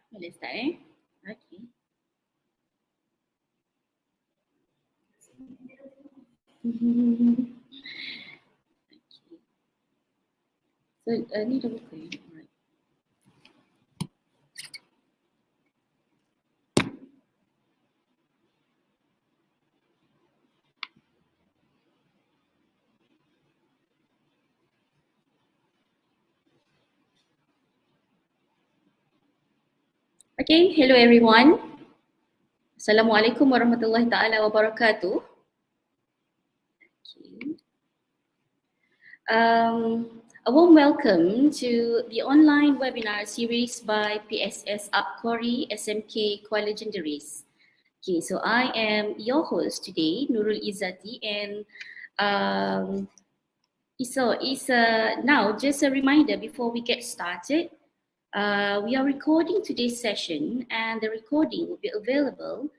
Boleh start eh? Okay. So ni dah buka ya? Alright. Okay, hello everyone. Assalamualaikum warahmatullahi taala wabarakatuh. Okay. A warm welcome to the online webinar series by PSS ABQORI SMK Kuala Jenderis. Okay, so I am your host today, Nurul Izzati, and now just a reminder before we get started. We are recording today's session, and the recording will be available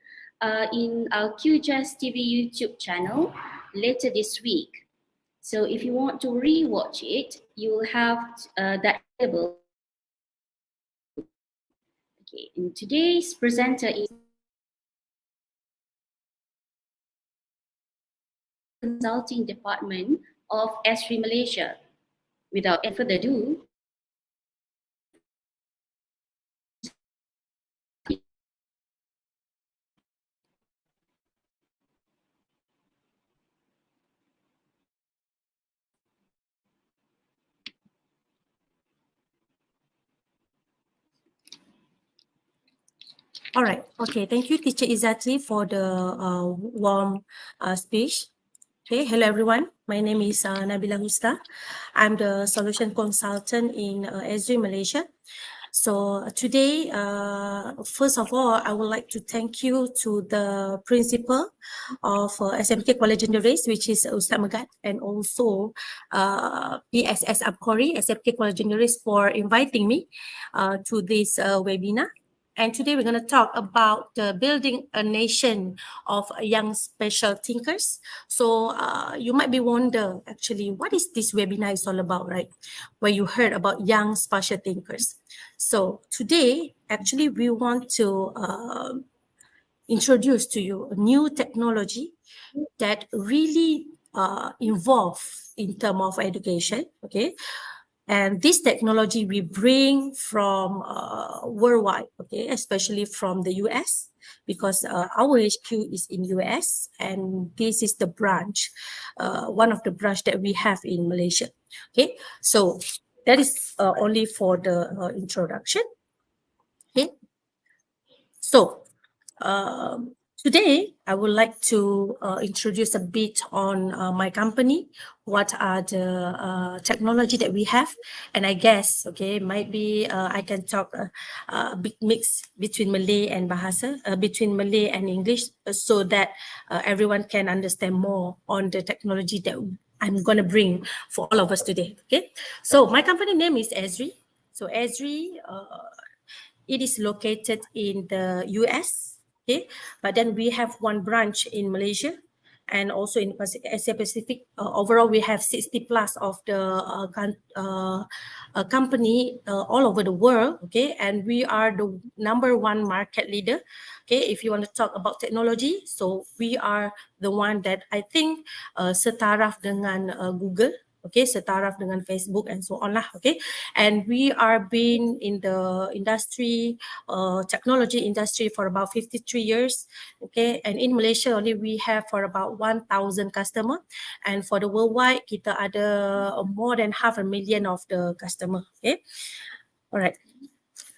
in our QJazz TV YouTube channel later this week. So if you want to rewatch it, you will have that available. Okay, and today's presenter is Consulting Department of ASRI Malaysia. Without any further ado, All right. Okay. Thank you, Teacher Izzati, for the warm speech. Okay. Hello, everyone. My name is Nabila Husta. I'm the solution consultant in ASRI Malaysia. So today, first of all, I would like to thank you to the principal of SMK Kuala Jenderis, which is Ustaz Megat, and also PSS ABQORI, SMK Kuala Jenderis, for inviting me to this webinar. And today we're going to talk about building a nation of young special thinkers. So you might be wonder, actually, what is this webinar is all about, right? Where you heard about young spatial thinkers. So today, actually, we want to introduce to you a new technology that really involve in terms of education, okay? And this technology we bring from worldwide, okay, especially from the US, because our HQ is in US, and this is the branch, one of the branch that we have in Malaysia. Okay, so that is only for the introduction. Okay, so today, I would like to introduce a bit on my company, what are the technology that we have, and I guess, okay, might be I can talk a big mix between Malay and Bahasa, between Malay and English, so that everyone can understand more on the technology that I'm going to bring for all of us today, okay? So my company name is ASRI. So ASRI, it is located in the US, okay, but then we have one branch in Malaysia, and also in Asia Pacific. Overall, we have 60 plus of the company all over the world, okay, and we are the #1 market leader, okay. If you want to talk about technology, so we are the one that I think setaraf dengan Google, okay, setaraf dengan Facebook and so on lah, okay. And we are been in the industry, technology industry for about 53 years, okay. And in Malaysia only we have for about 1,000 customer, and for the worldwide kita ada more than 500,000 of the customer, okay. All right.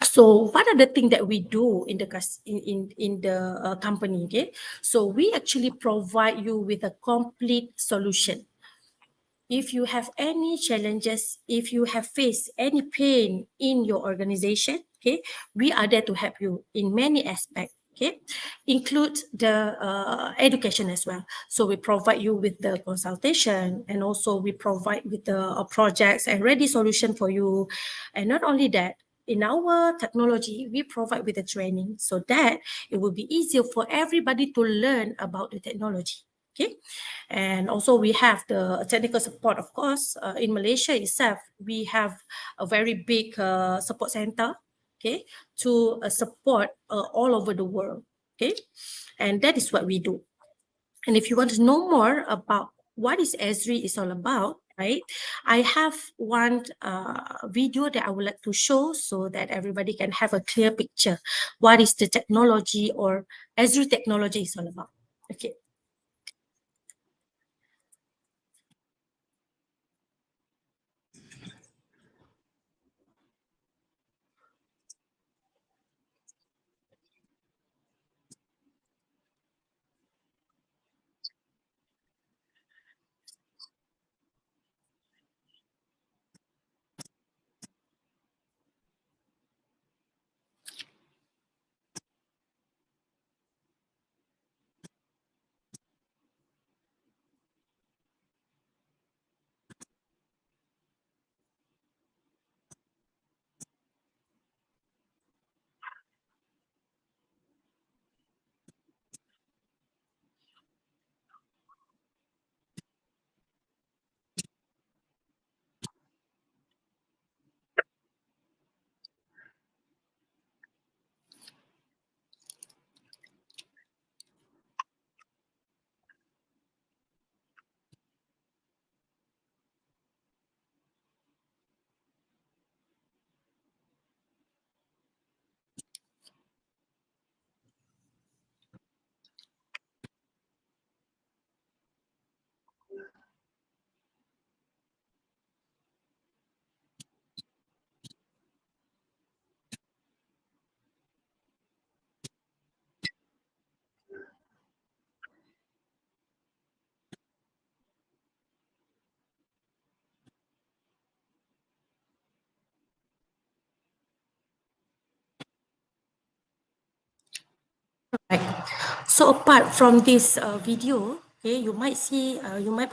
So what are the things that we do in the company, okay? So we actually provide you with a complete solution. If you have any challenges, if you have faced any pain in your organization, okay, we are there to help you in many aspects, okay, include the education as well. So we provide you with the consultation, and also we provide with the projects and ready solution for you. And not only that, in our technology, we provide with the training so that it will be easier for everybody to learn about the technology. Okay, and also we have the technical support, of course. In Malaysia itself, we have a very big support center, okay, to support all over the world, okay, and that is what we do. And if you want to know more about what is ESRI is all about, right, I have one video that I would like to show so that everybody can have a clear picture what is the technology or ESRI technology is all about. Okay. Right. So apart from this video, okay, you might see, you might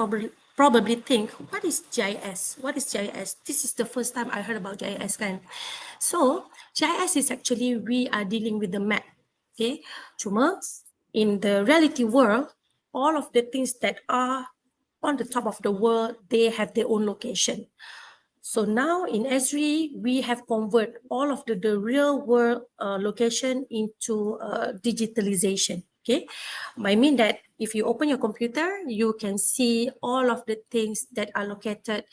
probably think, what is GIS? What is GIS? This is the first time I heard about GIS, kan? So GIS is actually we are dealing with the map, okay? Cuma in the reality world, all of the things that are on the top of the world, they have their own location. So now in Esri, we have converted all of the real world location into digitalization. Okay, I mean that if you open your computer, you can see all of the things that are located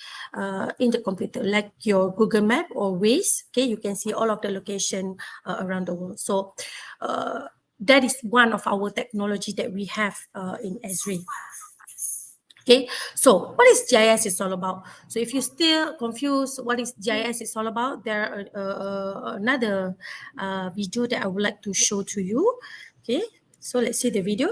in the computer, like your Google Map or Waze. Okay, you can see all of the location around the world. So that is one of our technology that we have in Esri. Okay, so what is GIS is all about? So if you still confused what is GIS is all about, there are another video that I would like to show to you. Okay, so let's see the video.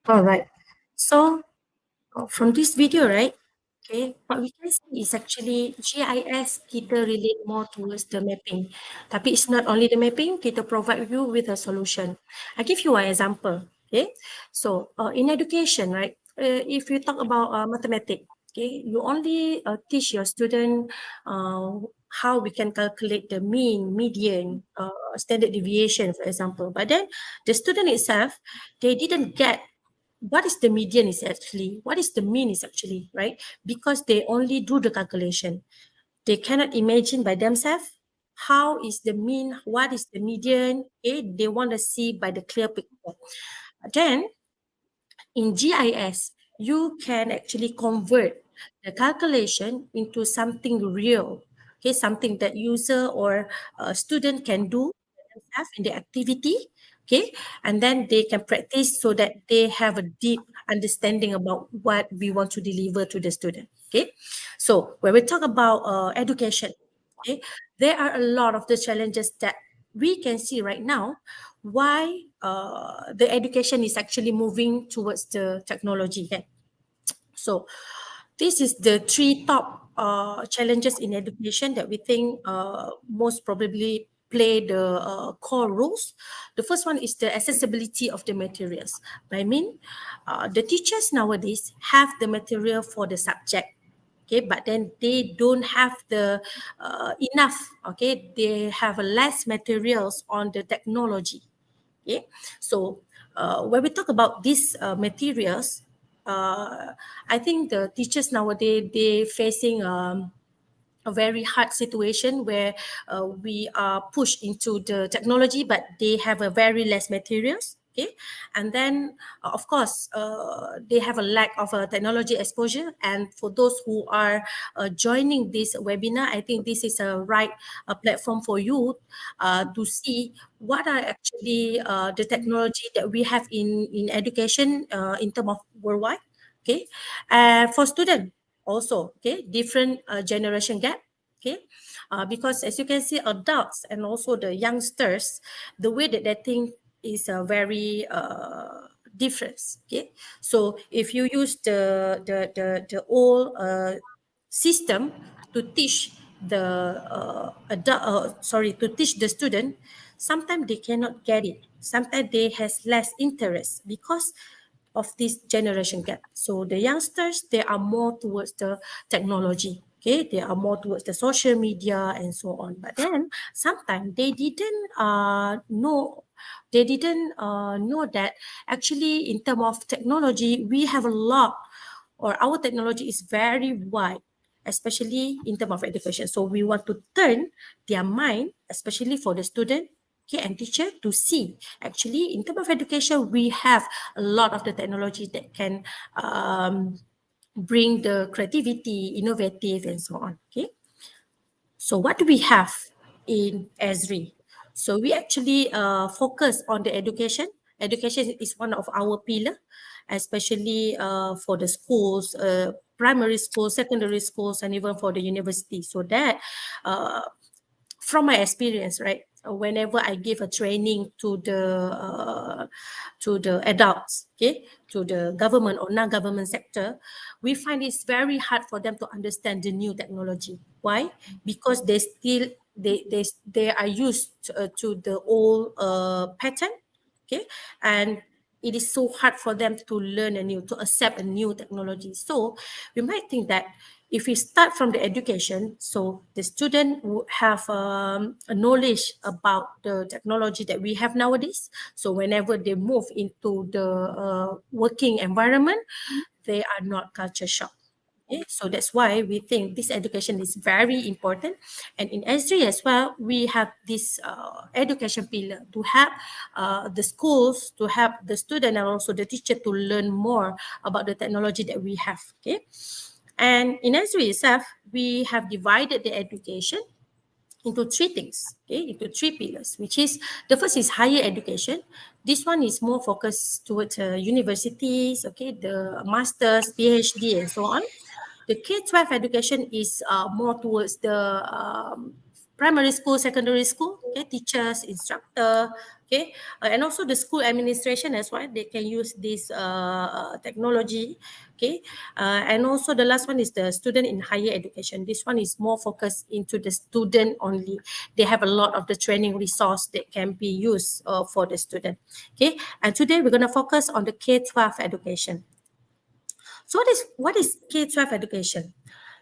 All right. So from this video, right? Okay, what we can see is actually GIS kita relate more towards the mapping. Tapi it's not only the mapping, kita provide you with a solution. I give you an example. Okay, so in education, right? If you talk about mathematics, okay, you only teach your student how we can calculate the mean, median, standard deviation, for example. But then the student itself, they didn't get what is the median is actually, what is the mean is actually, right? Because they only do the calculation. They cannot imagine by themselves how is the mean, what is the median. Okay, they want to see by the clear picture. Then in GIS, you can actually convert the calculation into something real, okay, something that user or student can do themselves in the activity, okay, and then they can practice so that they have a deep understanding about what we want to deliver to the student, okay. So when we talk about education, okay, there are a lot of the challenges that we can see right now why the education is actually moving towards the technology. Okay? So this is the three top challenges in education that we think most probably play the core roles. The first one is the accessibility of the materials. I mean, the teachers nowadays have the material for the subject, okay, but then they don't have the enough, okay, they have less materials on the technology. Okay, so when we talk about these materials, I think the teachers nowadays they facing a very hard situation where we are pushed into the technology, but they have a very less materials. Okay, and then of course they have a lack of technology exposure. And for those who are joining this webinar, I think this is a right platform for you to see what are actually the technology that we have in education in terms of worldwide. Okay, for student also, okay, different generation gap, okay, because as you can see, adults and also the youngsters, the way that they think is very different, okay. So if you use the old system to teach the to teach the student, sometimes they cannot get it, sometimes they has less interest because of this generation gap. So the youngsters, they are more towards the technology. Okay, they are more towards the social media and so on. But then sometimes they didn't know. They didn't know that actually in terms of technology, we have a lot, or our technology is very wide, especially in terms of education. So we want to turn their mind, especially for the student, okay, and teacher, to see actually in terms of education we have a lot of the technology that can bring the creativity, innovative, and so on. Okay, so what do we have in ESRI? So we actually focus on the education. Education is one of our pillar, especially for the schools, primary schools, secondary schools, and even for the university. So that uh, from my experience, right? Whenever I give a training to the adults, okay, to the government or non-government sector, we find it's very hard for them to understand the new technology. Why? Because they still they are used to the old pattern, okay, and it is so hard for them to learn a new, to accept a new technology. So we might think that if we start from the education, so the student would have a knowledge about the technology that we have nowadays. So whenever they move into the working environment, they are not culture shock. Okay, so that's why we think this education is very important. And in S3 as well, we have this education pillar to help the schools, to help the student and also the teacher to learn more about the technology that we have. Okay, and in S3 itself, we have divided the education into three things, okay, into three pillars, which is the first is higher education. This one is more focused towards universities, okay, the masters, PhD, and so on. The K-12 education is more towards the primary school, secondary school, okay, teachers, instructor, okay, and also the school administration as well. They can use this technology, okay, and also the last one is the student in higher education. This one is more focused into the student only. They have a lot of the training resource that can be used for the student, okay. And today we're going to focus on the K-12 education. So what is K-12 education?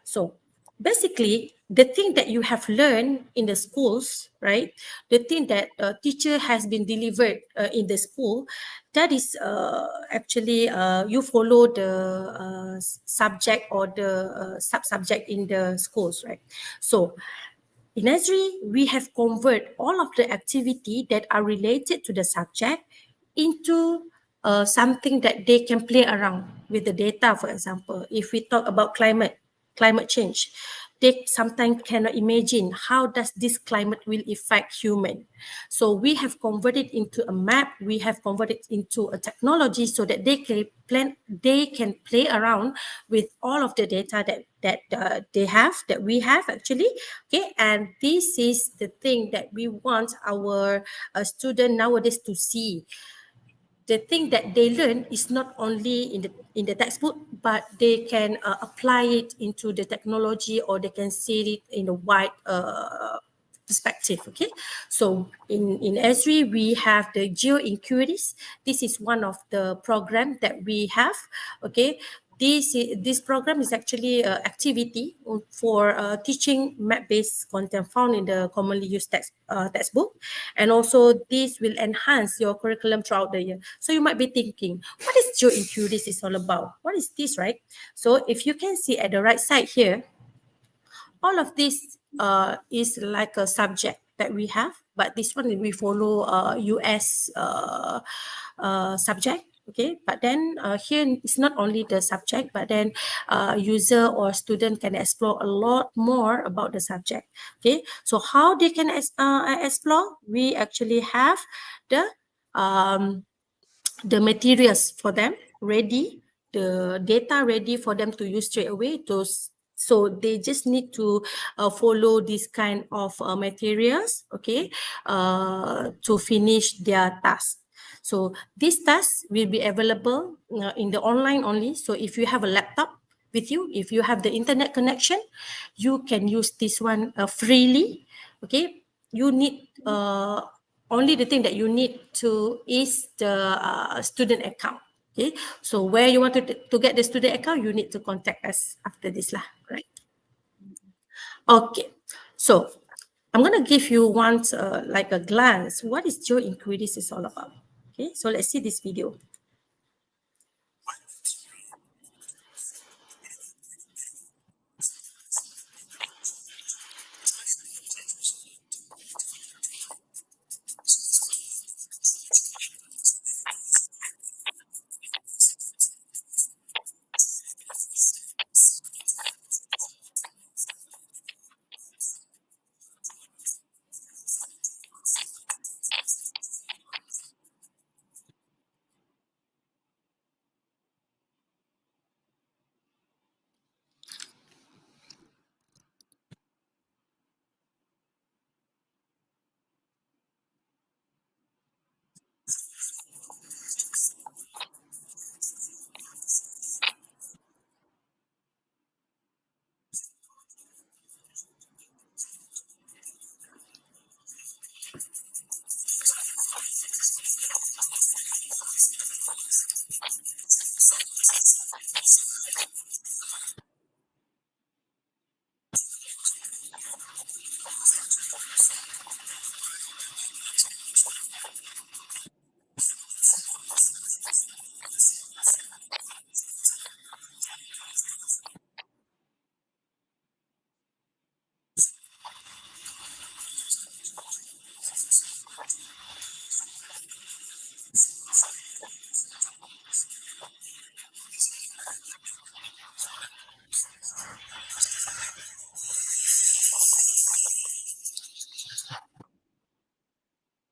So basically, the thing that you have learned in the schools, right? The thing that teacher has been delivered in the school, that is actually you follow the subject or the sub-subject in the schools, right? So in Esri, we have convert all of the activity that are related to the subject into something that they can play around with the data. For example, if we talk about climate change, they sometimes cannot imagine how does this climate will affect human. So we have converted into a map, we have converted into a technology so that they can play around with all of the data that we have actually. Okay, and this is the thing that we want our student nowadays to see. The thing that they learn is not only in the textbook, but they can apply it into the technology, or they can see it in a wide perspective. Okay, so in Esri we have the Geo Inquiries. This is one of the program that we have. Okay, this program is actually activity for teaching map-based content found in the commonly used textbook, and also this will enhance your curriculum throughout the year. So you might be thinking, what is Geo Inquiries is all about? What is this, right? So if you can see at the right side here, all of this is like a subject that we have, but this one we follow US subject. Okay, but then here it's not only the subject, but then user or student can explore a lot more about the subject. Okay, so how they can explore? We actually have the materials for them ready, the data ready for them to use straight away. So they just need to follow this kind of materials, okay, to finish their task. So this task will be available in the online only. So if you have a laptop with you, if you have the internet connection, you can use this one freely. Okay, you need only the thing that you need to is the student account. Okay, so where you want to get the student account, you need to contact us after this lah, right? Okay, so I'm gonna give you once like a glance what is Geo Inquiries is all about. Okay, so let's see this video.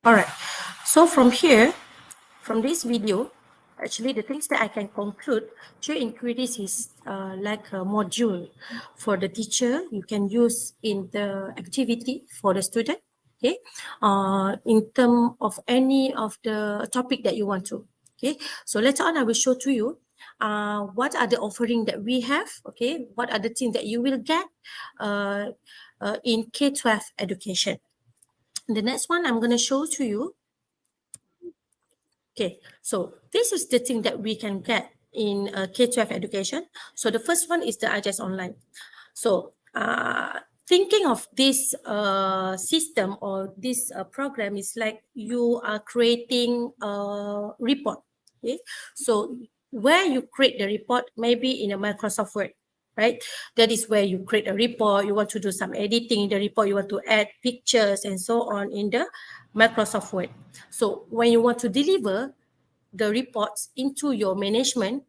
All right, so from here, from this video, actually the things that I can conclude, Geo Inquiries is like a module for the teacher. You can use in the activity for the student, okay, in terms of any of the topic that you want to. Okay, so later on I will show to you what are the offering that we have, okay, what are the things that you will get in K-12 education. The next one I'm going to show to you. Okay, so this is the thing that we can get in K-12 education. So the first one is the IGES Online. So thinking of this system or this program is like you are creating a report. Okay, so where you create the report, maybe in a Microsoft Word, right? That is where you create a report. You want to do some editing in the report. You want to add pictures and so on in the Microsoft Word. So when you want to deliver the reports into your management,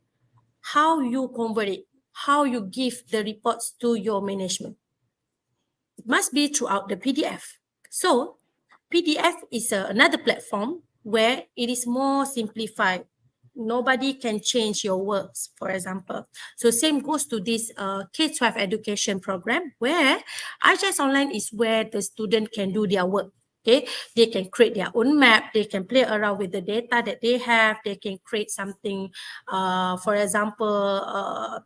how you convert it, how you give the reports to your management. It must be throughout the PDF. So PDF is another platform where it is more simplified. Nobody can change your works, for example. So same goes to this K-12 education program where IGS Online is where the student can do their work. Okay, they can create their own map. They can play around with the data that they have. They can create something, for example,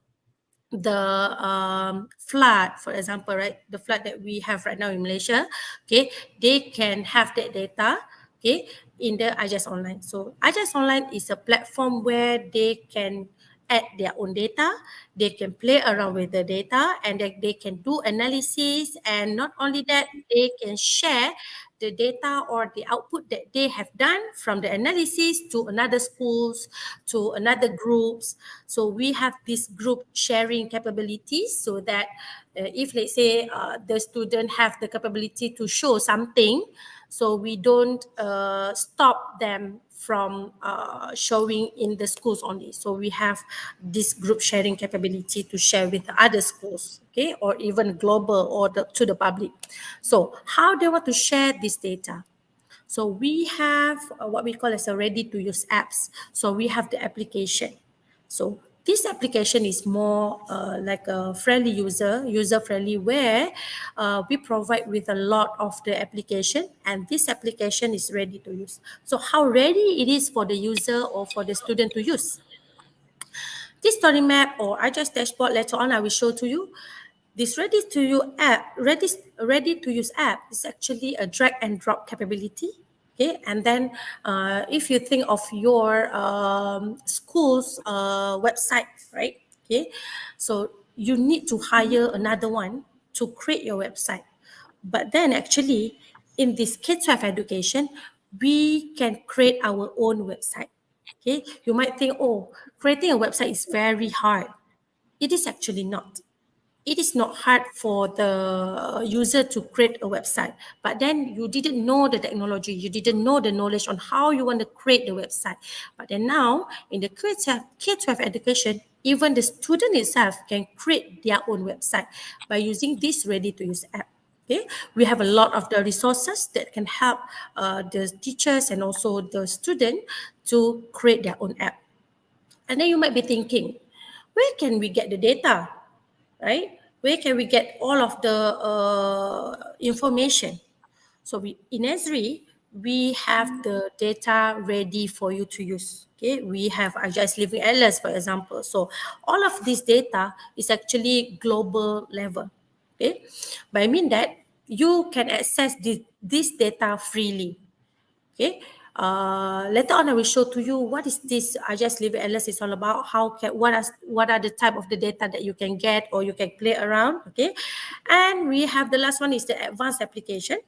the flood, for example, right? The flood that we have right now in Malaysia, okay, they can have that data, okay, in the IGS Online. So IGS Online is a platform where they can add their own data, they can play around with the data, and they can do analysis. And not only that, they can share the data or the output that they have done from the analysis to another schools, to another groups. So we have this group sharing capabilities so that if let's say the student have the capability to show something, so we don't stop them from showing in the schools only. So we have this group sharing capability to share with other schools, okay, or even global or to the public. So how they want to share this data? So we have what we call as a ready-to-use apps. So we have the application. So this application is more like a friendly user-friendly, where we provide with a lot of the application, and this application is ready to use. So how ready it is for the user or for the student to use? This story map or IGS dashboard, later on I will show to you. This ready to use app is actually a drag and drop capability. Okay, and then if you think of your school's website, right? Okay, so you need to hire another one to create your website. But then actually, in this K-12 education, we can create our own website. Okay, you might think, oh, creating a website is very hard. It is actually not. It is not hard for the user to create a website, but then you didn't know the technology, you didn't know the knowledge on how you want to create the website. But then now in the K-12 education, even the student itself can create their own website by using this ready-to-use app. Okay, we have a lot of the resources that can help the teachers and also the student to create their own app. And then you might be thinking, where can we get the data? Right? Where can we get all of the information? So in Esri, we have the data ready for you to use. Okay, we have IGS Living Atlas, for example. So all of this data is actually global level. Okay, but I mean that you can access this data freely. Okay. Later on, I will show to you what is this IGS Living Atlas is all about. What are the type of the data that you can get or you can play around. Okay, and we have the last one is the advanced application.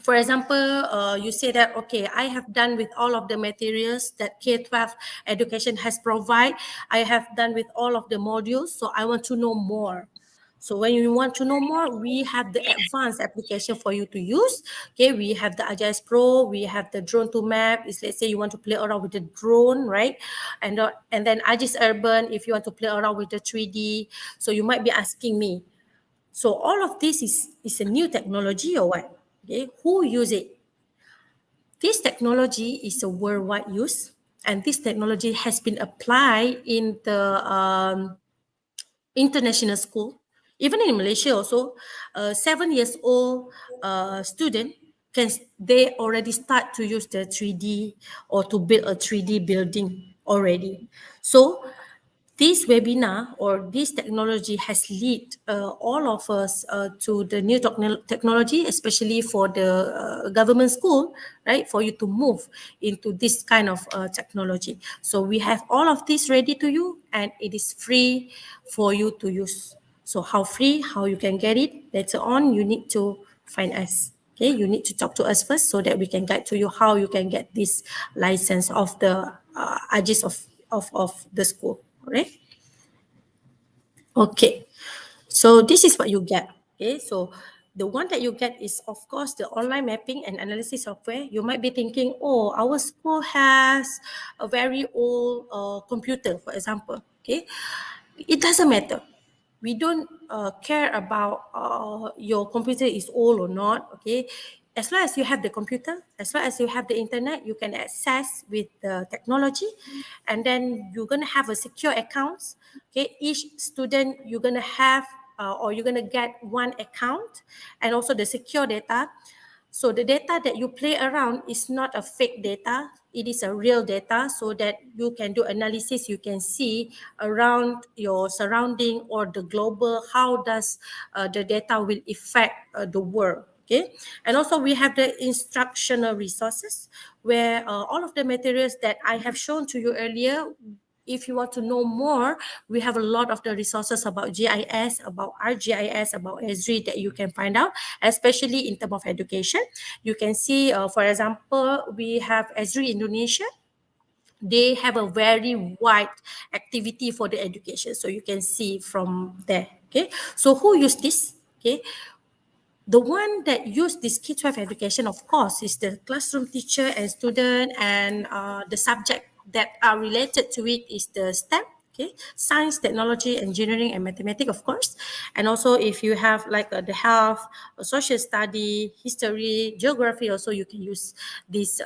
For example, you say that, okay, I have done with all of the materials that K-12 education has provide. I have done with all of the modules, so I want to know more. So when you want to know more, we have the advanced application for you to use. Okay, we have the IGS Pro, we have the drone to map. Is let's say you want to play around with the drone, right? And then IGS Urban, if you want to play around with the 3D. So you might be asking me, so all of this is a new technology or what? Okay, who use it? This technology is a worldwide use, and this technology has been applied in the international school. Even in Malaysia also, 7 years old student they already start to use the 3D or to build a 3D building already. So this webinar or this technology has led all of us to the new technology, especially for the government school, right? For you to move into this kind of technology. So we have all of this ready to you, and it is free for you to use. So how free, how you can get it, later on you need to find us. Okay, you need to talk to us first so that we can guide to you how you can get this license of the AJIS of the school. Right? Okay. So this is what you get. Okay, so the one that you get is of course the online mapping and analysis software. You might be thinking, oh, our school has a very old computer, for example. Okay, it doesn't matter. We don't care about your computer is old or not. Okay, as long as you have the computer, as long as you have the internet, you can access with the technology, and then you're gonna have a secure accounts. Okay, each student you're gonna have or you're gonna get one account, and also the secure data. So the data that you play around is not a fake data. It is a real data so that you can do analysis. You can see around your surrounding or the global, how does the data will affect the world. Okay. And also we have the instructional resources where all of the materials that I have shown to you earlier, if you want to know more, we have a lot of the resources about GIS, about RGIS, about Esri that you can find out, especially in terms of education. You can see, for example, we have Esri Indonesia. They have a very wide activity for the education. So you can see from there. Okay. So who use this? Okay. The one that use this K-12 education, of course, is the classroom teacher and student, and the subject that are related to it is the STEM, okay, science, technology, engineering, and mathematics, of course. And also, if you have like the health, social study, history, geography, also you can use this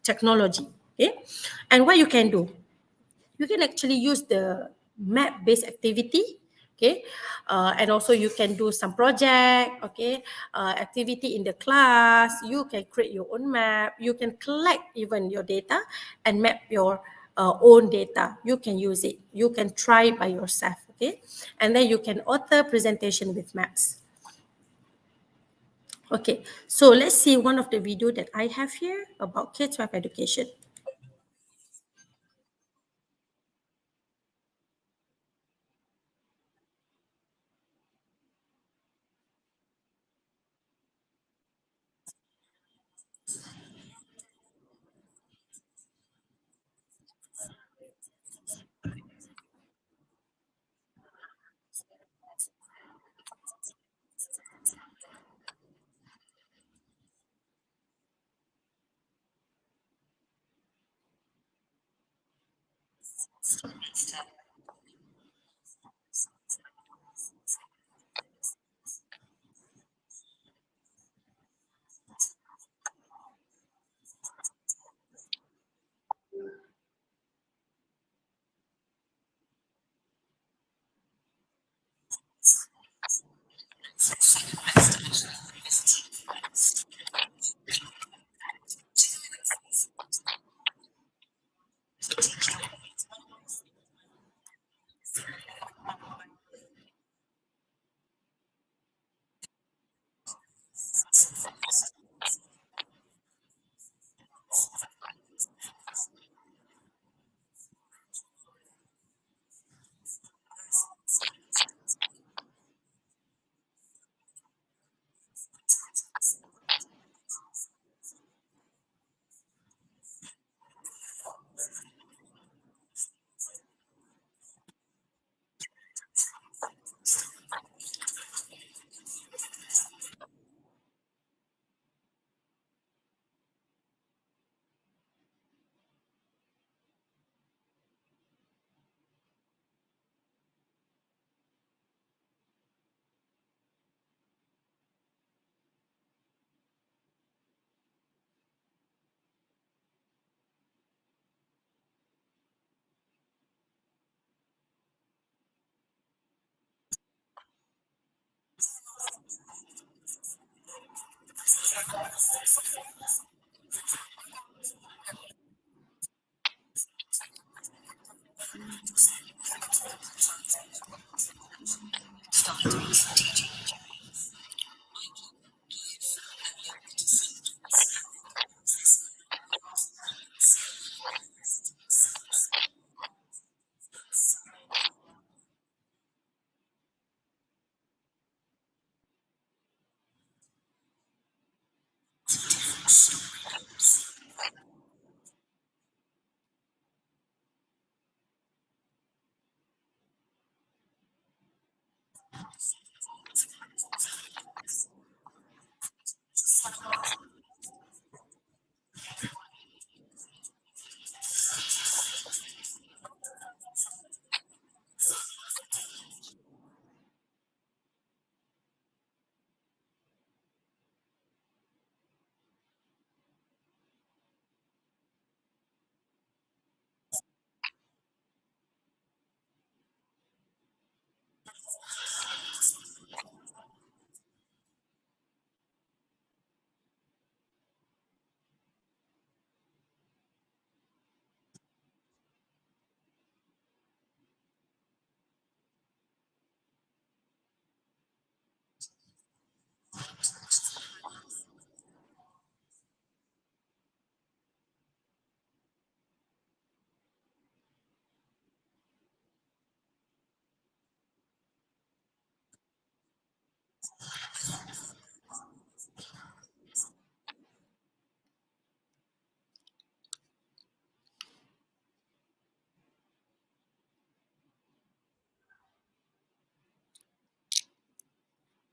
technology. Okay, and what you can do, you can actually use the map-based activity. Okay, and also you can do some project, okay, activity in the class. You can create your own map. You can collect even your data and map your own data. You can use it. You can try it by yourself, okay, and then you can author presentation with maps. Okay, so let's see one of the video that I have here about K-12 education.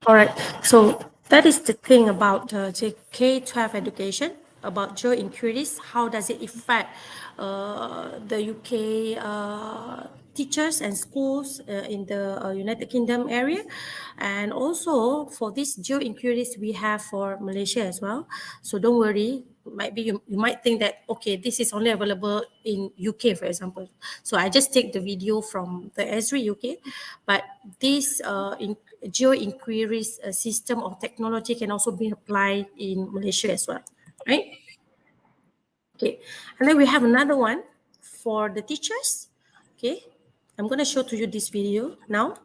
All right. So that is the thing about the K-12 education, about geo inquiries. How does it affect the UK teachers and schools in the United Kingdom area? And also for these geo inquiries we have for Malaysia as well. So don't worry. Might be you might think that okay, this is only available in UK, for example. So I just take the video from the Esri UK, but this geo inquiries system or technology can also be applied in Malaysia as well, right? Okay, and then we have another one for the teachers. Okay, I'm going to show to you this video now.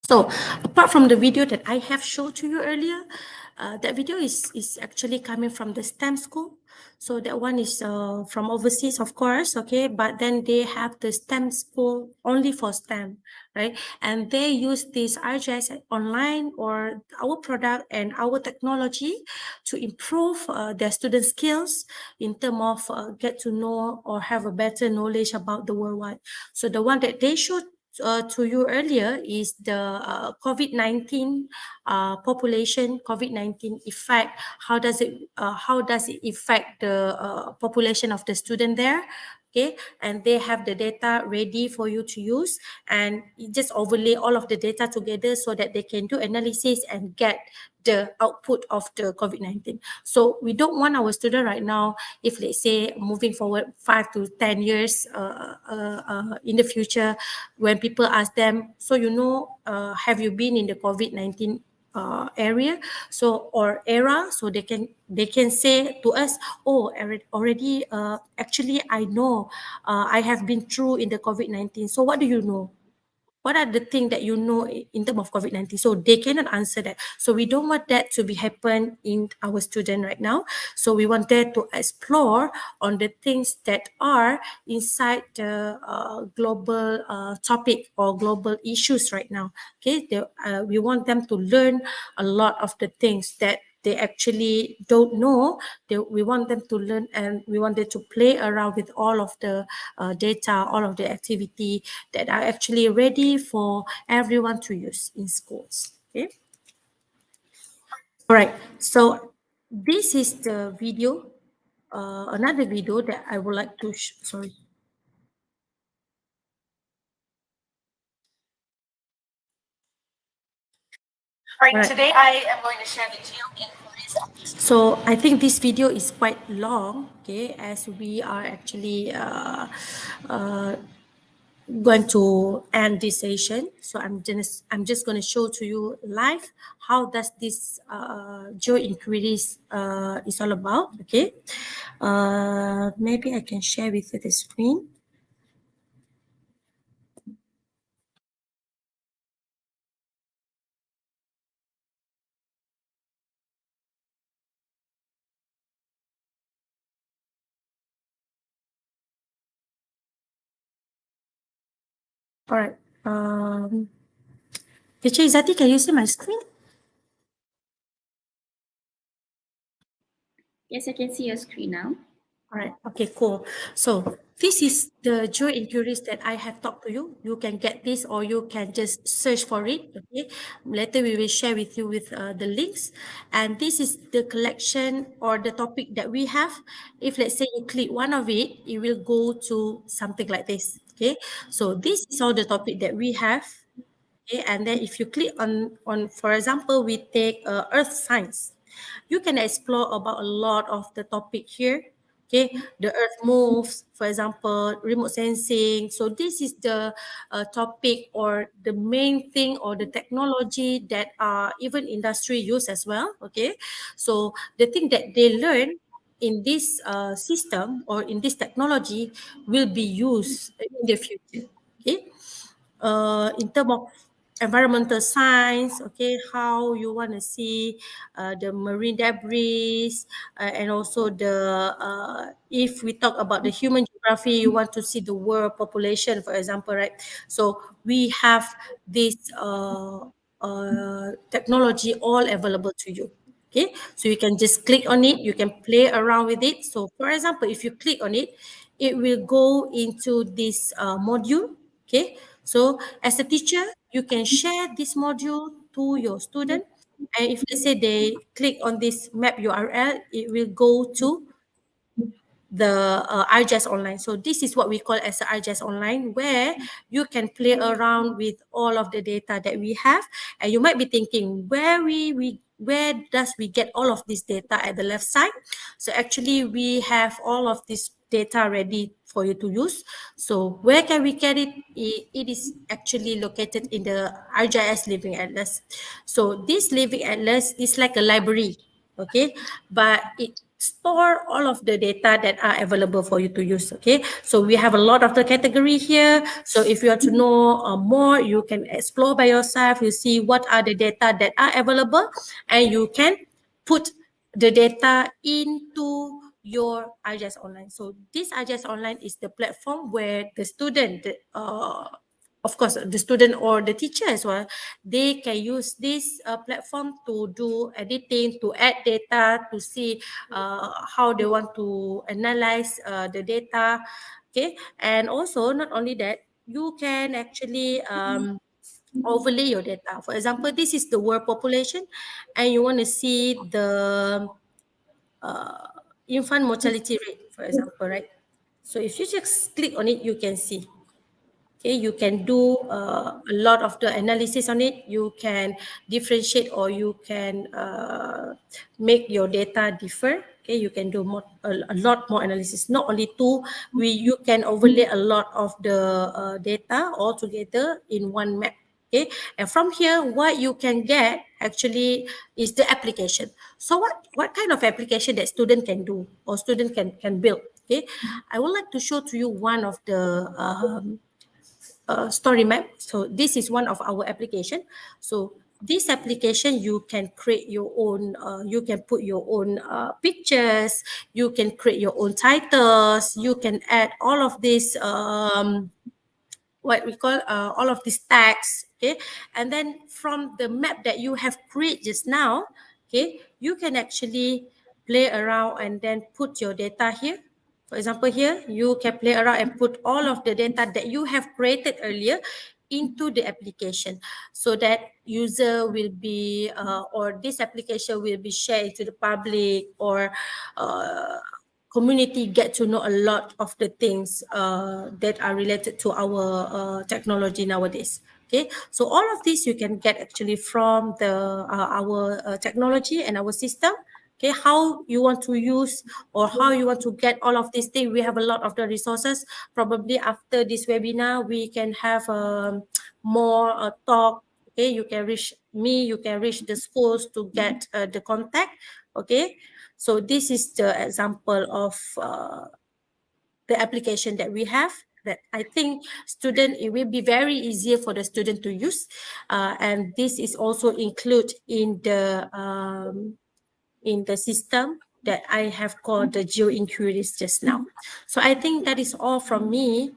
So apart from the video that I have showed to you earlier, that video is actually coming from the STEM school. So that one is from overseas, of course, okay, but then they have the STEM school only for STEM, right? And they use this RGS online or our product and our technology to improve their student skills in terms of get to know or have a better knowledge about the worldwide. So the one that they showed to you earlier is the COVID-19 population, COVID-19 effect. How does it affect the population of the student there? Okay, and they have the data ready for you to use, and you just overlay all of the data together so that they can do analysis and get the output of the COVID-19. So we don't want our student right now, if let's say moving forward 5 to 10 years in the future, when people ask them, so have you been in the COVID-19 area, so or era, so they can say to us, oh, already actually I know, I have been through in the COVID-19. So what do you know? What are the things that you know in terms of COVID-19? So they cannot answer that. So we don't want that to be happen in our student right now. So we want them to explore on the things that are inside the global topic or global issues right now. Okay, we want them to learn a lot of the things that they actually don't know. We want them to learn, and we want them to play around with all of the data, all of the activity that are actually ready for everyone to use in schools. Okay. All right. So this is the video, another video that I would like to, sorry. All right, today I am going to share with you in this. So I think this video is quite long, okay, as we are actually going to end this session. So I'm just going to show to you live how does this geo inquiries is all about. Okay, maybe I can share with you the screen. All right. Teacher Izati, can you see my screen? Yes, I can see your screen now. All right. Okay, cool. So this is the geo inquiries that I have talked to you. You can get this or you can just search for it. Okay. Later we will share with you with the links. And this is the collection or the topic that we have. If let's say you click one of it, it will go to something like this. Okay. So this is all the topic that we have. Okay. And then if you click on for example, we take earth science. You can explore about a lot of the topic here. Okay, the earth moves, for example, remote sensing. So this is the topic or the main thing or the technology that even industry use as well. Okay, so the thing that they learn in this system or in this technology will be used in the future. Okay, in terms of environmental science, okay, how you want to see the marine debris, and also if we talk about the human geography, you want to see the world population, for example, right? So we have this technology all available to you. Okay, so you can just click on it, you can play around with it. So for example, if you click on it, it will go into this module. Okay, so as a teacher, you can share this module to your student. And if let's say they click on this map URL, it will go to the RGS Online. So this is what we call as the RGS Online, where you can play around with all of the data that we have. And you might be thinking, where does we get all of this data at the left side? So actually, we have all of this data ready for you to use. So where can we get it? It is actually located in the RGIS Living Atlas. So this Living Atlas is like a library, okay? But store all of the data that are available for you to use. Okay, so we have a lot of the category here. So if you want to know more, you can explore by yourself. You see what are the data that are available, and you can put the data into your IGS Online. So this IGS Online is the platform where the student, of course, the student or the teacher as well, they can use this platform to do editing, to add data, to see how they want to analyze the data. Okay, and also not only that, you can actually overlay your data. For example, this is the world population, and you want to see the infant mortality rate, for example, right? So if you just click on it, you can see. Okay, you can do a lot of the analysis on it. You can differentiate, or you can make your data differ. Okay, you can do a lot more analysis. Not only two, you can overlay a lot of the data all together in one map. Okay, and from here, what you can get actually is the application. So what kind of application that student can do or student can build? Okay, I would like to show to you one of the story map. So this is one of our application. So this application, you can create your own, you can put your own pictures, you can create your own titles, you can add all of this what we call all of these tags. Okay, and then from the map that you have created just now, okay, you can actually play around and then put your data here. For example, here you can play around and put all of the data that you have created earlier into the application, so that user will be or this application will be shared to the public, or community get to know a lot of the things that are related to our technology nowadays. Okay, so all of this you can get actually from the our technology and our system. Okay, how you want to use or how you want to get all of these things. We have a lot of the resources. Probably after this webinar, we can have more talk. Okay, you can reach me, you can reach the schools to get the contact. Okay, so this is the example of the application that we have, that I think student, it will be very easier for the student to use, and this is also included in the system that I have called the geo inquiries just now. So I think that is all from me.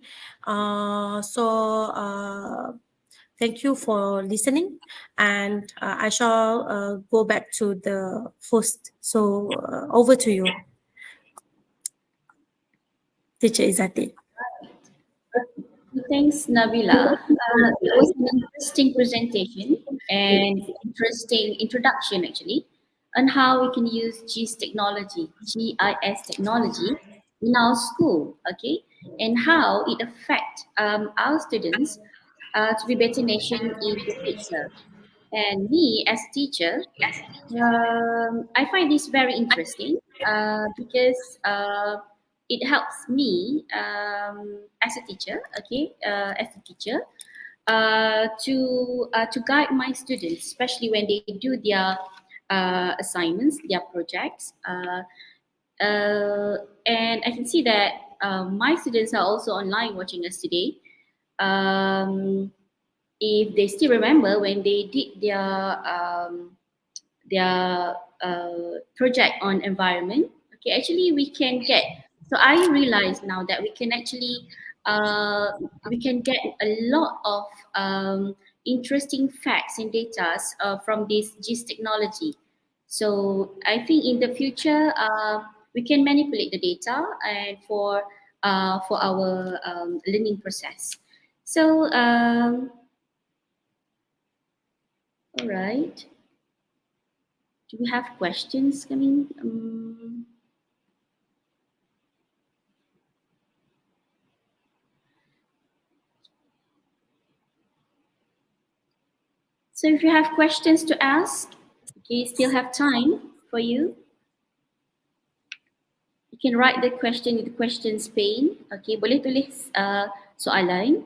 Thank you for listening, and I shall go back to the host. So over to you, Teacher Izati. Thanks, Nabila. It was an interesting presentation and interesting introduction, actually, on how we can use GIS technology in our school, okay, and how it affects our students to be better nation in the future. And me, as a teacher, I find this very interesting because it helps me as a teacher, okay, to guide my students, especially when they do their assignments, their projects, and I can see that my students are also online watching us today. Um, if they still remember when they did their project on environment, okay, actually we can get. So I realize now that we can get a lot of interesting facts and data from this GIS technology. So I think in the future we can manipulate the data and for our learning process. So all right. Do we have questions coming? So if you have questions to ask, okay, still have time for you. You can write the question in the questions pane. Okay, boleh tulis soalan.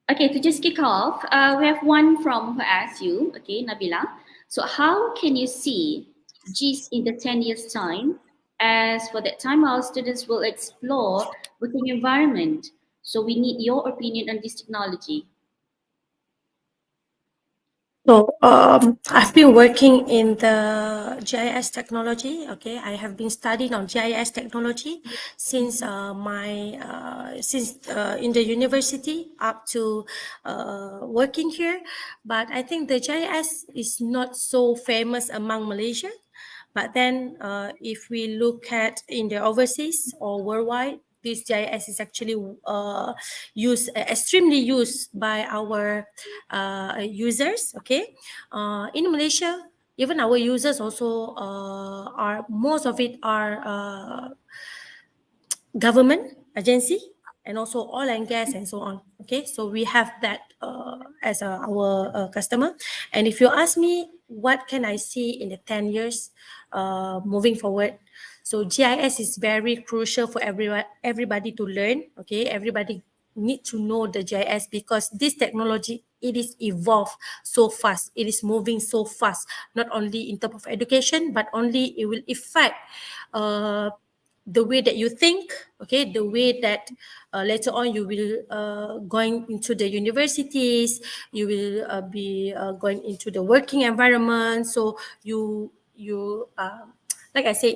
Okay, to just kick off, we have one from who asked you, okay, Nabila. So how can you see GIS in the 10 years time? As for that time, our students will explore working environment. So we need your opinion on this technology. So I've been working in the GIS technology. Okay, I have been studying on GIS technology since in the university up to working here. But I think the GIS is not so famous among Malaysia. But then, if we look at in the overseas or worldwide, this GIS is actually extremely used by our users. Okay, in Malaysia, even our users also are most of it are government agency and also oil and gas and so on. Okay, so we have that as our customer. And if you ask me what can I see in the 10 years moving forward, so GIS is very crucial for everybody to learn. Okay, everybody need to know the GIS because this technology, it is evolved so fast, it is moving so fast, not only in terms of education but only it will affect the way that you think. Okay, the way that later on you will going into the universities, you will be going into the working environment. So you like I said,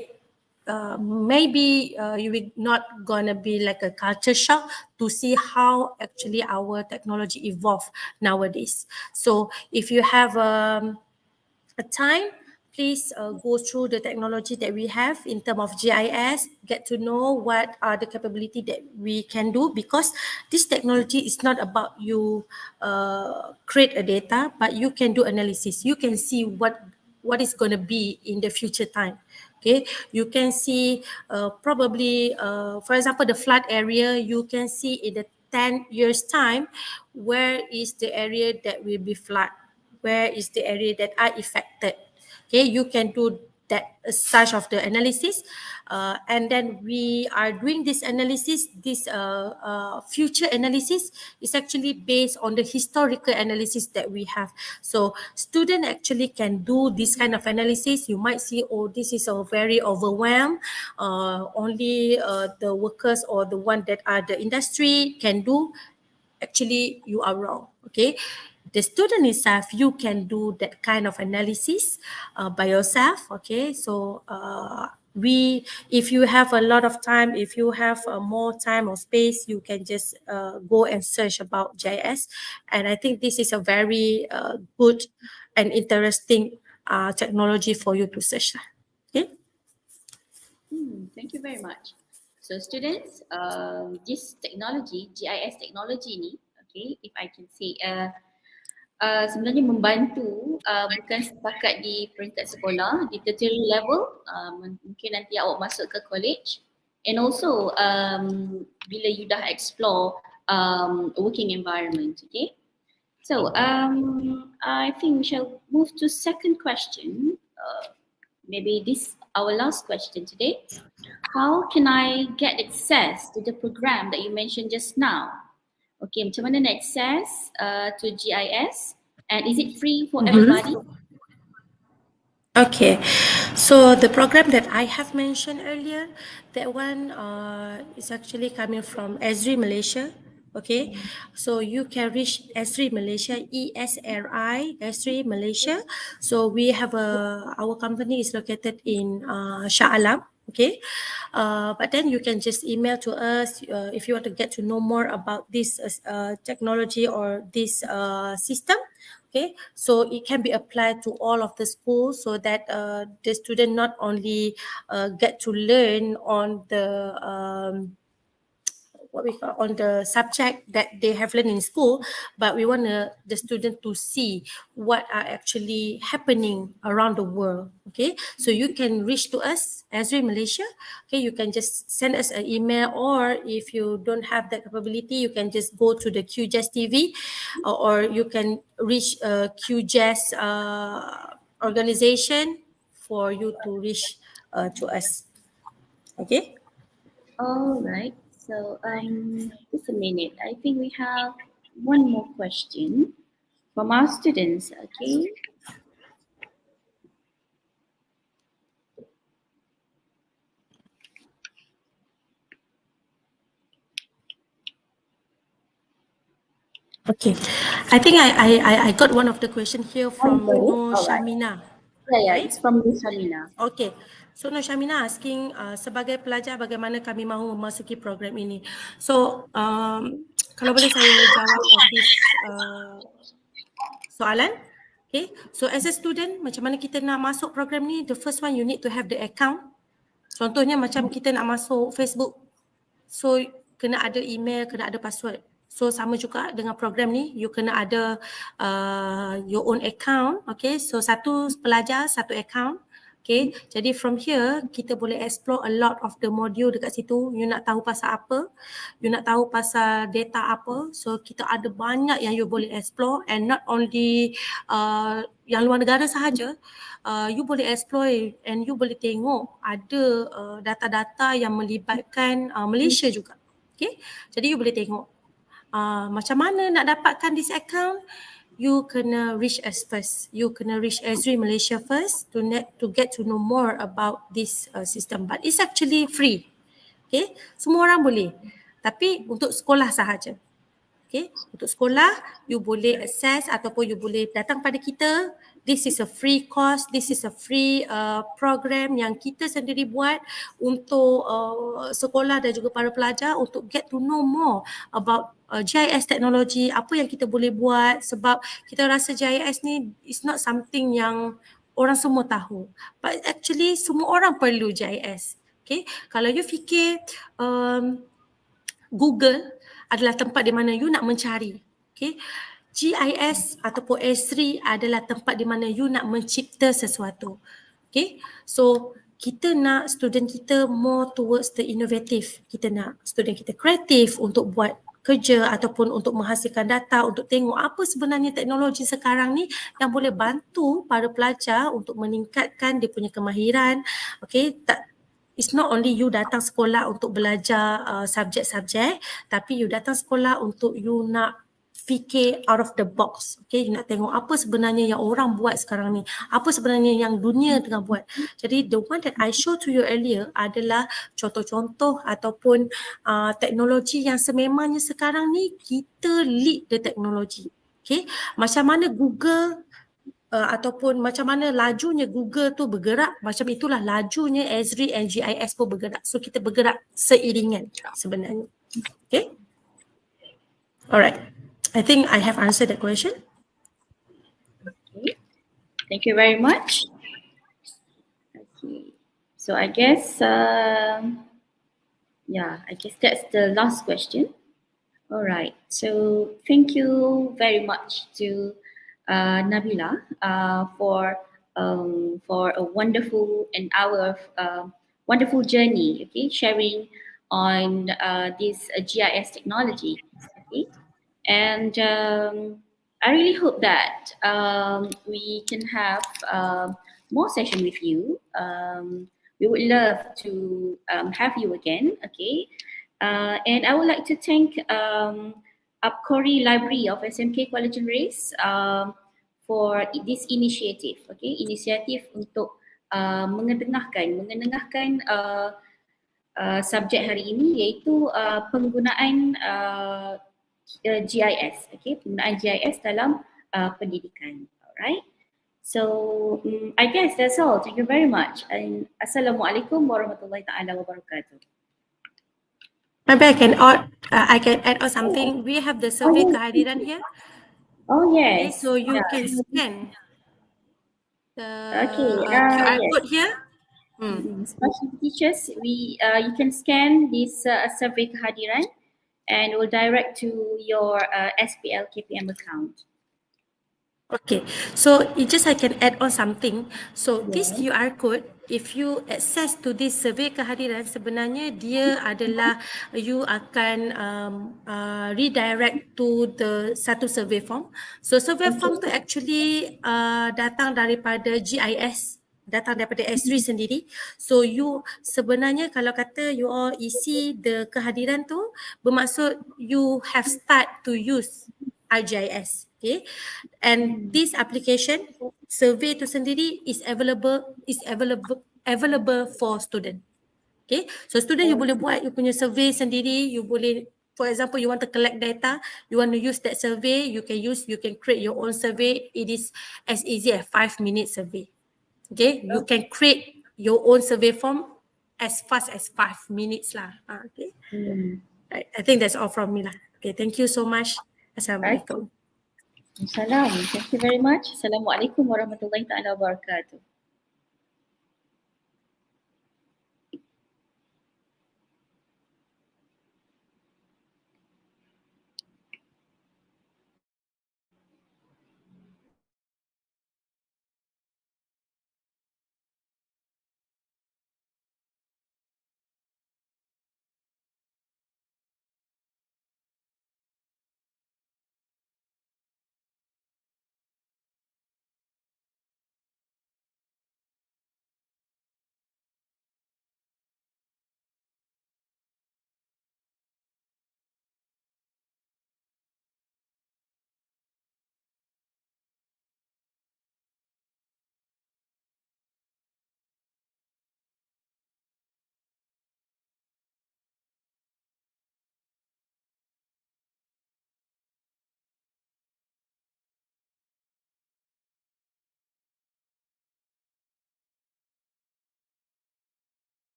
maybe you will not gonna be like a culture shock to see how actually our technology evolve nowadays. So if you have a time, please go through the technology that we have in terms of GIS, get to know what are the capability that we can do, because this technology is not about you create a data, but you can do analysis. You can see what is going to be in the future time. Okay, you can see probably, for example, the flood area, you can see in the 10 years time, where is the area that will be flood, where is the area that are affected. Okay, you can do that such of the analysis, and then we are doing this analysis. This future analysis is actually based on the historical analysis that we have. So student actually can do this kind of analysis. You might see, oh, this is a very overwhelmed, only the workers or the one that are the industry can do. Actually, you are wrong. Okay, the student itself, you can do that kind of analysis by yourself. Okay, so we if you have a lot of time, if you have more time or space, you can just go and search about GIS. And I think this is a very good and interesting technology for you to search. Okay. Thank you very much. So students, this technology, GIS technology ni, okay, if I can say, sebenarnya membantu bukan setakat di peringkat sekolah, di tertiary level, mungkin nanti awak masuk ke college, and also bila you dah explore working environment, okay. So I think we shall move to second question. Maybe this our last question today. How can I get access to the program that you mentioned just now? Okay, macam mana nak access to GIS, and is it free for everybody? Okay, so the program that I have mentioned earlier, that one is actually coming from ESRI Malaysia. Okay, so you can reach ESRI Malaysia, ESRI, ESRI Malaysia. So we have our company is located in Shah Alam. Okay, but then you can just email to us if you want to get to know more about this technology or this system. Okay, so it can be applied to all of the schools, so that the student not only get to learn on the what we call on the subject that they have learned in school, but we want the student to see what are actually happening around the world. Okay, so you can reach to us as we Malaysia. Okay, you can just send us an email, or if you don't have that capability, you can just go to the QJazz TV, or you can reach QJazz organization for you to reach to us. Okay. All right. So just a minute. I think we have one more question from our students, okay? Okay, I think I got one of the question here from got it. Nur All right. Shamina. Yeah, Right? it's from Miss Amina. Okay, so Nur Shamina asking sebagai pelajar bagaimana kami mahu memasuki program ini. So kalau boleh saya jawab on this soalan. Okay, so as a student macam mana kita nak masuk program ni? The first one you need to have the account. Contohnya macam kita nak masuk Facebook. So kena ada email, kena ada password. So sama juga dengan program ni, you kena ada your own account. Okay, so satu pelajar, satu account. Okay, jadi from here kita boleh explore a lot of the module dekat situ. You nak tahu pasal apa, you nak tahu pasal data apa. So kita ada banyak yang you boleh explore, and not only yang luar negara sahaja. You boleh explore and you boleh tengok ada data-data yang melibatkan Malaysia juga. Okay, jadi you boleh tengok macam mana nak dapatkan this account. You kena reach us first. You kena reach Esri Malaysia first to get to know more about this system. But it's actually free. Okay, semua orang boleh. Tapi untuk sekolah sahaja. Okay, untuk sekolah you boleh access ataupun you boleh datang pada kita. This is a free course, this is a free program yang kita sendiri buat untuk sekolah dan juga para pelajar untuk get to know more about GIS teknologi, apa yang kita boleh buat, sebab kita rasa GIS ni is not something yang orang semua tahu. But actually semua orang perlu GIS. Okay, kalau you fikir Google adalah tempat di mana you nak mencari. Okay, GIS ataupun S3 adalah tempat di mana you nak mencipta sesuatu. Okay, so kita nak student kita more towards the innovative. Kita nak student kita kreatif untuk buat kerja ataupun untuk menghasilkan data, untuk tengok apa sebenarnya teknologi sekarang ni yang boleh bantu para pelajar untuk meningkatkan dia punya kemahiran. Okay, it's not only you datang sekolah untuk belajar subjek-subjek, tapi you datang sekolah untuk you nak fikir out of the box. Okay, you nak tengok apa sebenarnya yang orang buat sekarang ni, apa sebenarnya yang dunia tengah buat. Jadi the one that I show to you earlier adalah contoh-contoh ataupun teknologi yang sememangnya sekarang ni kita lead the teknologi. Okay, macam mana Google ataupun macam mana lajunya Google tu bergerak, macam itulah lajunya Esri and GIS pun bergerak. So kita bergerak seiringan sebenarnya. Okay. Alright. I think I have answered that question. Okay. Thank you very much. Okay. So I guess, I guess that's the last question. All right. So thank you very much to Nabila for a wonderful wonderful journey. Okay, sharing on this GIS technology. Okay, and I really hope that we can have more session with you. We would love to have you again. Okay, and I would like to thank ABQORI Library of SMK Kuala Jenderis for this initiative. Okay, inisiatif untuk mengenengahkan subjek hari ini, iaitu penggunaan GIS. Okay, penggunaan GIS dalam pendidikan. Alright. So I guess that's all. Thank you very much. And Assalamualaikum warahmatullahi taala wabarakatuh. Maybe I can add on something. We have the survey kehadiran here. Oh yes. Okay, so you can scan the QR code here. Special teachers, you can scan this survey kehadiran and will direct to your SPL KPM account. Okay, so I can add on something. So this QR code, if you access to this survey kehadiran, sebenarnya dia adalah you akan redirect to the satu survey form. So survey form tu actually datang daripada GIS, datang daripada S3 sendiri. So you sebenarnya kalau kata you all isi the kehadiran tu, bermaksud you have start to use ArcGIS. Okay, and this application survey tu sendiri is available for student. Okay, so student you boleh buat you punya survey sendiri. You boleh, for example, you want to collect data, you want to use that survey, you can create your own survey. It is as easy as 5-minute survey. Okay, you can create your own survey form as fast as 5 minutes lah. Okay, right. I think that's all from me lah. Okay, thank you so much. Assalamualaikum. Salam. Thank you very much. Assalamualaikum warahmatullahi taala wabarakatuh.